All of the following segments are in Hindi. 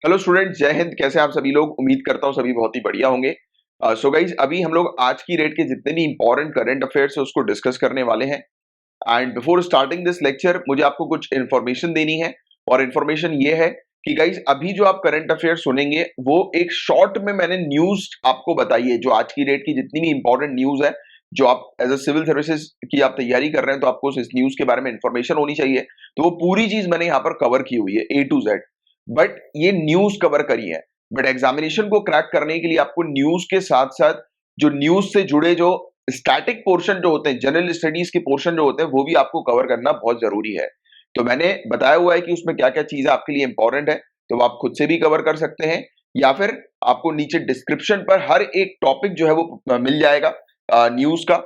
हेलो स्टूडेंट, जय हिंद। कैसे हैं आप सभी लोग? उम्मीद करता हूँ सभी बहुत ही बढ़िया होंगे। सो गाइज, अभी हम लोग आज की डेट के जितने भी इंपॉर्टेंट करंट अफेयर्स है उसको डिस्कस करने वाले हैं। And before starting this lecture मुझे आपको कुछ इन्फॉर्मेशन देनी है। और इन्फॉर्मेशन ये है कि गाइज, अभी जो आप करंट अफेयर सुनेंगे वो एक शॉर्ट में मैंने न्यूज आपको बताई है। जो आज की डेट की जितनी भी इंपॉर्टेंट न्यूज है, जो आप एज अ सिविल सर्विसेज की आप तैयारी कर रहे हैं, तो आपको इस न्यूज के बारे में इंफॉर्मेशन होनी चाहिए। तो वो पूरी चीज मैंने यहाँ पर कवर की हुई है A to Z। बट ये न्यूज कवर करी है। बट एग्जामिनेशन को क्रैक करने के लिए आपको न्यूज के साथ साथ जो न्यूज से जुड़े जो स्टैटिक पोर्शन जो होते हैं, जनरल स्टडीज के पोर्शन जो होते हैं, वो भी आपको कवर करना बहुत जरूरी है। तो मैंने बताया हुआ है कि उसमें क्या क्या चीजें आपके लिए इंपॉर्टेंट है, तो आप खुद से भी कवर कर सकते हैं, या फिर आपको नीचे डिस्क्रिप्शन पर हर एक टॉपिक जो है वो मिल जाएगा न्यूज का।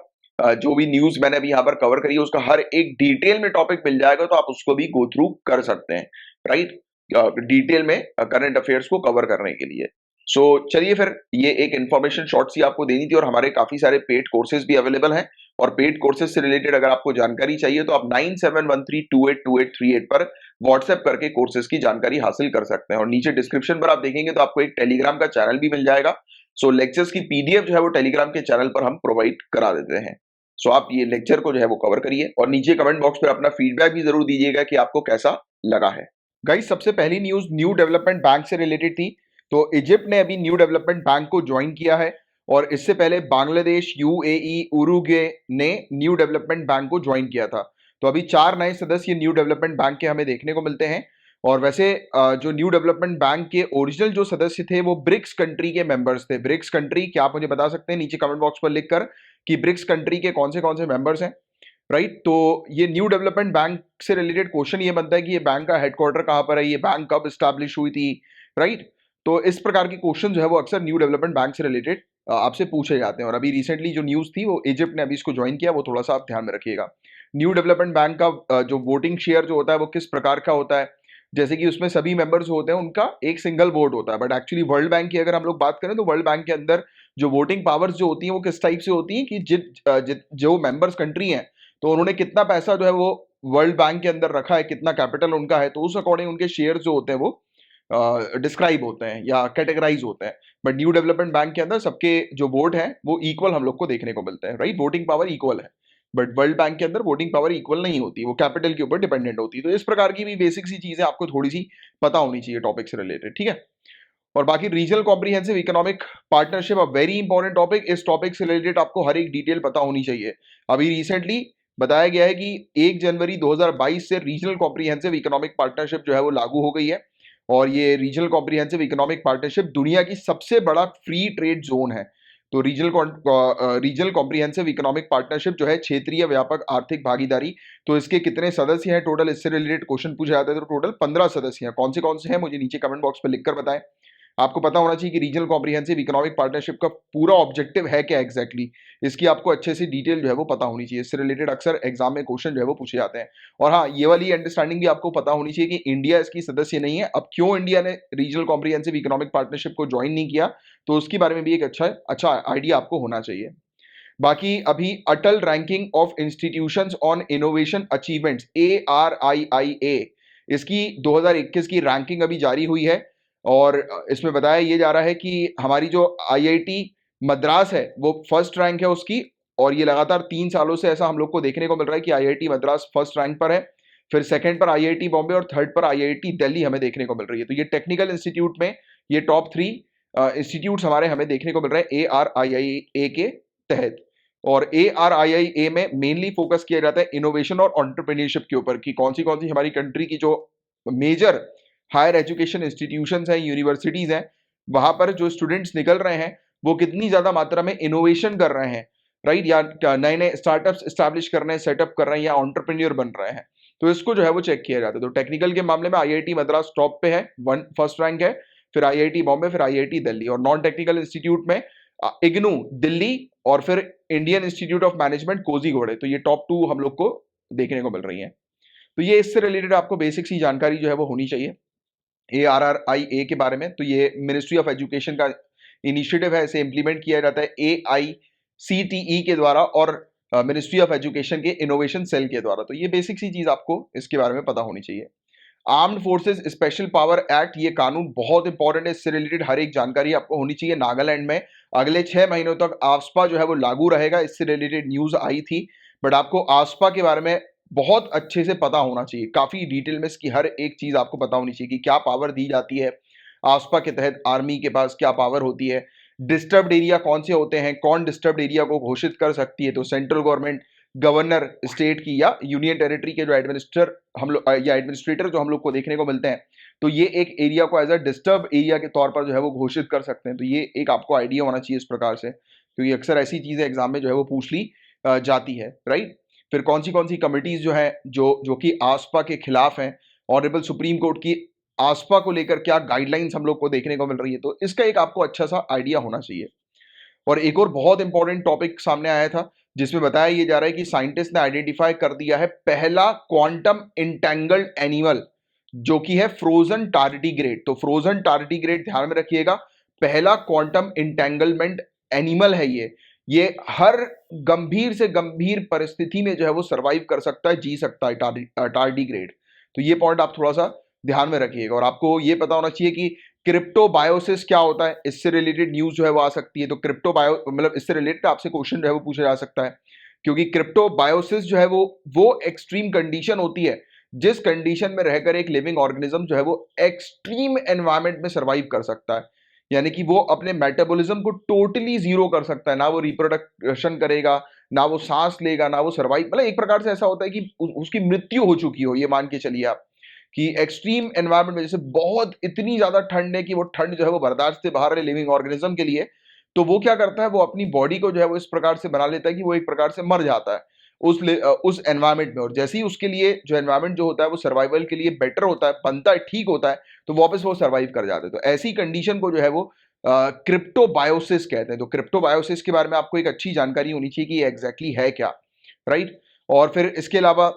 जो भी न्यूज मैंने अभी यहाँ पर कवर करी है उसका हर एक डिटेल में टॉपिक मिल जाएगा, तो आप उसको भी गो थ्रू कर सकते हैं। राइट, डिटेल में करंट अफेयर्स को कवर करने के लिए। सो चलिए फिर, ये एक इंफॉर्मेशन शॉर्ट सी आपको देनी थी। और हमारे काफी सारे पेड कोर्सेज भी अवेलेबल हैं। और पेड कोर्सेज से रिलेटेड अगर आपको जानकारी चाहिए तो आप 9713282838 पर व्हाट्सएप करके कोर्सेज की जानकारी हासिल कर सकते हैं। और नीचे डिस्क्रिप्शन पर आप देखेंगे तो आपको एक टेलीग्राम का चैनल भी मिल जाएगा। सो लेक्चर्स की PDF जो है वो टेलीग्राम के चैनल पर हम प्रोवाइड करा देते हैं। सो आप ये लेक्चर को जो है वो कवर करिए और नीचे कमेंट बॉक्स पर अपना फीडबैक भी जरूर दीजिएगा कि आपको कैसा लगा है। गाइस, सबसे पहली न्यूज न्यू डेवलपमेंट बैंक से रिलेटेड थी। तो इजिप्ट ने अभी न्यू डेवलपमेंट बैंक को ज्वाइन किया है। और इससे पहले बांग्लादेश, UAE, उरुग्वे ने न्यू डेवलपमेंट बैंक को ज्वाइन किया था। तो अभी 4 नए सदस्य न्यू डेवलपमेंट बैंक के हमें देखने को मिलते हैं। और वैसे जो न्यू डेवलपमेंट बैंक के ओरिजिनल जो सदस्य थे वो ब्रिक्स कंट्री के मेंबर्स थे। ब्रिक्स कंट्री क्या, आप मुझे बता सकते हैं नीचे कमेंट बॉक्स पर लिखकर कि ब्रिक्स कंट्री के कौन से मेंबर्स हैं? राइट, तो ये न्यू डेवलपमेंट बैंक से रिलेटेड क्वेश्चन ये बनता है कि ये बैंक का हेडक्वार्टर कहाँ पर है, ये बैंक कब स्टैब्लिश हुई थी। राइट, तो इस प्रकार के क्वेश्चन जो है वो अक्सर न्यू डेवलपमेंट बैंक से रिलेटेड आपसे पूछे जाते हैं। और अभी रिसेंटली जो न्यूज थी वो इजिप्ट ने अभी इसको ज्वाइन किया, वो थोड़ा सा आप ध्यान में रखिएगा। न्यू डेवलपमेंट बैंक का जो वोटिंग शेयर जो होता है वो किस प्रकार का होता है? जैसे कि उसमें सभी मेंबर्स जो होते हैं उनका एक सिंगल वोट होता है। बट एक्चुअली वर्ल्ड बैंक की अगर हम लोग बात करें तो वर्ल्ड बैंक के अंदर जो वोटिंग पावर्स जो होती हैं वो किस टाइप से होती हैं कि जो मेंबर्स कंट्री हैं, तो उन्होंने कितना पैसा जो है वो वर्ल्ड बैंक के अंदर रखा है, कितना कैपिटल उनका है, तो उस अकॉर्डिंग उनके शेयर जो होते हैं वो डिस्क्राइब होते हैं या कैटेगराइज होते हैं। बट न्यू डेवलपमेंट बैंक के अंदर सबके जो वोट हैं वो इक्वल हम लोग को देखने को मिलते हैं। राइट, वोटिंग पावर इक्वल है। बट वर्ल्ड बैंक के अंदर वोटिंग पावर इक्वल नहीं होती, वो कैपिटल के ऊपर डिपेंडेंट होती है। तो इस प्रकार की भी बेसिक सी चीजें आपको थोड़ी सी पता होनी चाहिए टॉपिक से रिलेटेड, ठीक है। और बाकी regional comprehensive economic partnership, a very important topic. इस टॉपिक से रिलेटेड आपको हर एक डिटेल पता होनी चाहिए। अभी रिसेंटली बताया गया है कि 1 जनवरी 2022 से रीजनल कॉम्प्रिहेंसिव इकोनॉमिक पार्टनरशिप जो है वो लागू हो गई है। और ये रीजनल कॉम्प्रिहेंसिव इकोनॉमिक पार्टनरशिप दुनिया की सबसे बड़ा फ्री ट्रेड जोन है। तो रीजनल कॉम्प्रिहेंसिव इकोनॉमिक पार्टनरशिप जो है क्षेत्रीय व्यापक आर्थिक भागीदारी। तो इसके कितने सदस्य हैं टोटल, इससे रिलेटेड क्वेश्चन पूछे जाते हैं। तो टोटल 15 सदस्य हैं। कौन से हैं मुझे नीचे कमेंट बॉक्स पर लिखकर बताएं। आपको पता होना चाहिए कि रीजनल कॉम्प्रिहेंसिव इकोनॉमिक पार्टनरशिप का पूरा ऑब्जेक्टिव है क्या एग्जैक्टली इसकी आपको अच्छे से डिटेल जो है वो पता होनी चाहिए। इससे रिलेटेड अक्सर एग्जाम में क्वेश्चन जो है वो पूछे जाते हैं। और हाँ, ये वाली अंडरस्टैंडिंग भी आपको पता होनी चाहिए कि इंडिया इसकी सदस्य नहीं है। अब क्यों इंडिया ने रीजनल कॉम्प्रिहेंसिव इकोनॉमिक पार्टनरशिप को ज्वाइन नहीं किया, तो उसके बारे में भी एक अच्छा आइडिया आपको होना चाहिए। बाकी अभी Atal ranking of institutions on innovation achievements, ARIIA, इसकी 2021 की रैंकिंग अभी जारी हुई है। और इसमें बताया ये जा रहा है कि हमारी जो IIT मद्रास है वो फर्स्ट रैंक है उसकी। और ये लगातार 3 सालों से ऐसा हम लोग को देखने को मिल रहा है कि IIT मद्रास फर्स्ट रैंक पर है, फिर सेकंड पर IIT बॉम्बे और थर्ड पर IIT दिल्ली हमें देखने को मिल रही है। तो ये टेक्निकल इंस्टीट्यूट में ये टॉप 3 इंस्टीट्यूट हमारे हमें देखने को मिल रहे हैं ARIIA के तहत। और ARIIA में मेनली फोकस किया जाता है इनोवेशन और एंटरप्रेन्योरशिप के ऊपर कि कौन सी हमारी कंट्री की जो मेजर हायर एजुकेशन इंस्टीट्यूशंस हैं, यूनिवर्सिटीज हैं, वहां पर जो स्टूडेंट्स निकल रहे हैं वो कितनी ज्यादा मात्रा में इनोवेशन कर रहे हैं। राइट, या नए नए स्टार्टअप्स स्टैब्लिश कर रहे हैं, सेटअप कर रहे हैं, या एंटरप्रेन्योर बन रहे हैं। तो इसको जो है वो चेक किया जाता है। तो टेक्निकल के मामले में IIT मद्रास टॉप पे है, फर्स्ट रैंक है, फिर IIT बॉम्बे, फिर IIT दिल्ली। और नॉन टेक्निकल इंस्टीट्यूट में इग्नू दिल्ली, और फिर Indian institute of management Kozhikode है। तो ये टॉप 2 हम लोग को देखने को मिल रही है। तो ये इससे रिलेटेड आपको बेसिक सी जानकारी जो है वो होनी चाहिए ARRIA के बारे में। तो ये मिनिस्ट्री ऑफ एजुकेशन का इनिशिएटिव है, इसे इंप्लीमेंट किया जाता है AICTE के द्वारा और मिनिस्ट्री ऑफ एजुकेशन के इनोवेशन सेल के द्वारा। तो ये बेसिक सी चीज आपको इसके बारे में पता होनी चाहिए। Armed forces special power act, ये कानून बहुत इंपॉर्टेंट है, इससे रिलेटेड हर एक जानकारी आपको होनी चाहिए। नागालैंड में अगले 6 महीनों तक आफ्सपा जो है वो लागू रहेगा, इससे रिलेटेड न्यूज आई थी, बट आपको आफ्सपा के बारे में बहुत अच्छे से पता होना चाहिए, काफी डिटेल में इसकी हर एक चीज आपको पता होनी चाहिए कि क्या पावर दी जाती है आफ्सपा के तहत, आर्मी के पास क्या पावर होती है, डिस्टर्ब्ड एरिया कौन से होते हैं, कौन डिस्टर्ब्ड एरिया को घोषित कर सकती है, तो सेंट्रल गवर्नमेंट, गवर्नर स्टेट की या यूनियन टेरिटरी के जो एडमिनिस्टर हम लोग या एडमिनिस्ट्रेटर जो हम लोग को देखने को मिलते हैं, तो ये एक एरिया को एज अ डिस्टर्ब एरिया के तौर पर जो है वो घोषित कर सकते हैं। तो ये एक आपको आइडिया होना चाहिए इस प्रकार से, क्योंकि अक्सर ऐसी चीजें एग्जाम में जो है वो पूछ ली जाती है, राइट। फिर कौन सी कमिटीज जो है जो कि आसपा के खिलाफ हैं, ऑनरेबल सुप्रीम कोर्ट की आसपा को लेकर क्या गाइडलाइंस हम लोग को देखने को मिल रही है, तो इसका एक आपको अच्छा सा आइडिया होना चाहिए। और एक और बहुत इंपॉर्टेंट टॉपिक सामने आया था जिसमें बताया ये जा रहा है कि साइंटिस्ट ने आइडेंटिफाई कर दिया है पहला क्वांटम इंटेंगल्ड एनिमल, जो कि है फ्रोजन टार्डिग्रेड। तो फ्रोजन टार्डिग्रेड ध्यान में रखिएगा, पहला क्वांटम इंटेंगलमेंट एनिमल है ये हर गंभीर से गंभीर परिस्थिति में जो है वो सरवाइव कर सकता है, जी सकता है टार्डिग्रेड। तो ये पॉइंट आप थोड़ा सा ध्यान में रखिएगा। और आपको ये पता होना चाहिए कि क्रिप्टोबायोसिस क्या होता है, इससे रिलेटेड न्यूज जो है वो आ सकती है। तो क्रिप्टोबायो मतलब इससे रिलेटेड आपसे क्वेश्चन जो है वो पूछा जा सकता है, क्योंकि क्रिप्टोबायोसिस जो है वो एक्सट्रीम कंडीशन होती है जिस कंडीशन में रहकर एक लिविंग ऑर्गेनिज्म जो है वो एक्सट्रीम एनवायरनमेंट में सरवाइव कर सकता है, यानी कि वो अपने मेटाबॉलिज्म को टोटली जीरो कर सकता है, ना वो रिप्रोडक्शन करेगा, ना वो सांस लेगा, ना वो सर्वाइव, मतलब एक प्रकार से ऐसा होता है कि उसकी मृत्यु हो चुकी हो, ये मान के चलिए आप कि एक्सट्रीम एनवायरनमेंट में जैसे बहुत इतनी ज्यादा ठंड है कि वो ठंड जो है वो बर्दाश्त से बाहर है लिविंग ऑर्गेनिज्म के लिए, तो वो क्या करता है, वो अपनी बॉडी को जो है वो इस प्रकार से बना लेता है कि वो एक प्रकार से मर जाता है उस एनवायरनमेंट में। और जैसे ही उसके लिए जो एनवायरनमेंट जो होता है वो सर्वाइवल के लिए बेटर होता है, बनता है, ठीक होता है, तो वापस वो सर्वाइव कर जाते हैं। तो ऐसी कंडीशन को जो है वो क्रिप्टोबायोसिस कहते हैं। तो क्रिप्टोबायोसिस के बारे में आपको एक अच्छी जानकारी होनी चाहिए कि ये एग्जैक्टली है क्या, राइट। और फिर इसके अलावा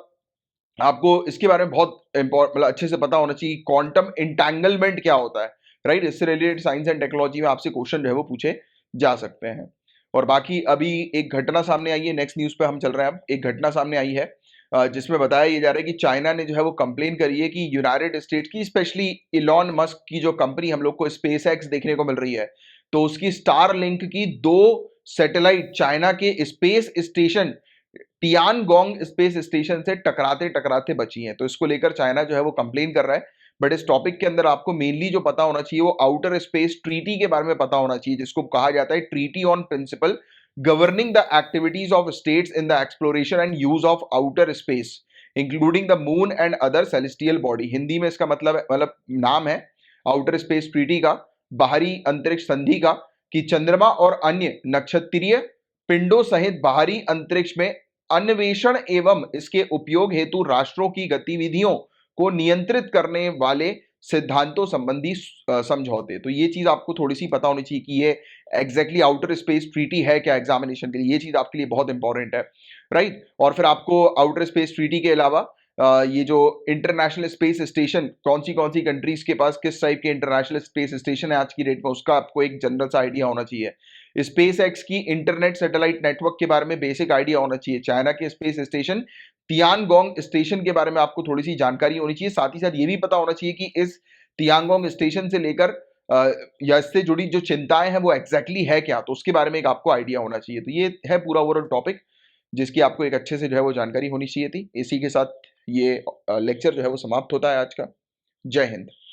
आपको इसके बारे में बहुत मतलब अच्छे से पता होना चाहिए क्वांटम इंटैंगलमेंट क्या होता है, राइट। इससे रिलेटेड साइंस एंड टेक्नोलॉजी में आपसे क्वेश्चन जो है वो पूछे जा सकते हैं। और बाकी अभी एक घटना सामने आई है, नेक्स्ट न्यूज पे हम चल रहे हैं। अब एक घटना सामने आई है जिसमें बताया ये जा रहा है कि चाइना ने जो है वो कंप्लेन करी है कि यूनाइटेड स्टेट्स की, स्पेशली इलॉन मस्क की जो कंपनी हम लोग को स्पेस एक्स देखने को मिल रही है, तो उसकी स्टार लिंक की 2 सैटेलाइट चाइना के स्पेस स्टेशन टियानगोंग स्पेस स्टेशन से टकराते टकराते बची हैं। तो इसको लेकर चाइना जो है वो कंप्लेन कर रहा है। बट इस टॉपिक के अंदर आपको मेनली जो पता होना चाहिए वो आउटर स्पेस ट्रीटी के बारे में पता होना चाहिए, जिसको कहा जाता है treaty on principle governing the activities of states in the exploration and use of outer space including the moon and other celestial body. Hindi में इसका मतलब नाम है आउटर स्पेस ट्रीटी का, बाहरी अंतरिक्ष संधि का, कि चंद्रमा और अन्य नक्षत्रीय पिंडों सहित बाहरी अंतरिक्ष में अन्वेषण एवं इसके उपयोग हेतु राष्ट्रों की गतिविधियों को नियंत्रित करने वाले सिद्धांतों संबंधी समझौते। तो ये चीज आपको थोड़ी सी पता होनी चाहिए कि ये एग्जैक्टली आउटर स्पेस ट्रीटी है क्या एग्जामिनेशन के लिए, ये चीज आपके लिए बहुत इंपॉर्टेंट है, राइट। और फिर आपको आउटर स्पेस ट्रीटी के अलावा ये जो इंटरनेशनल स्पेस स्टेशन कौन सी कंट्रीज के पास किस टाइप के इंटरनेशनल स्पेस स्टेशन है आज की डेट में, उसका आपको एक जनरल सा आइडिया होना चाहिए। स्पेस एक्स की इंटरनेट सैटेलाइट नेटवर्क के बारे में बेसिक आइडिया होना चाहिए। चाइना के स्पेस स्टेशन तियानगोंग स्टेशन के बारे में आपको थोड़ी सी जानकारी होनी चाहिए। साथ ही साथ ये भी पता होना चाहिए कि इस तियानगोंग स्टेशन से लेकर या इससे जुड़ी जो चिंताएं हैं वो एग्जैक्टली है क्या, तो उसके बारे में एक आपको आइडिया होना चाहिए। तो ये है पूरा ओवरऑल टॉपिक जिसकी आपको एक अच्छे से जो है वो जानकारी होनी चाहिए थी। इसी के साथ ये लेक्चर जो है वो समाप्त होता है आज का। जय हिंद।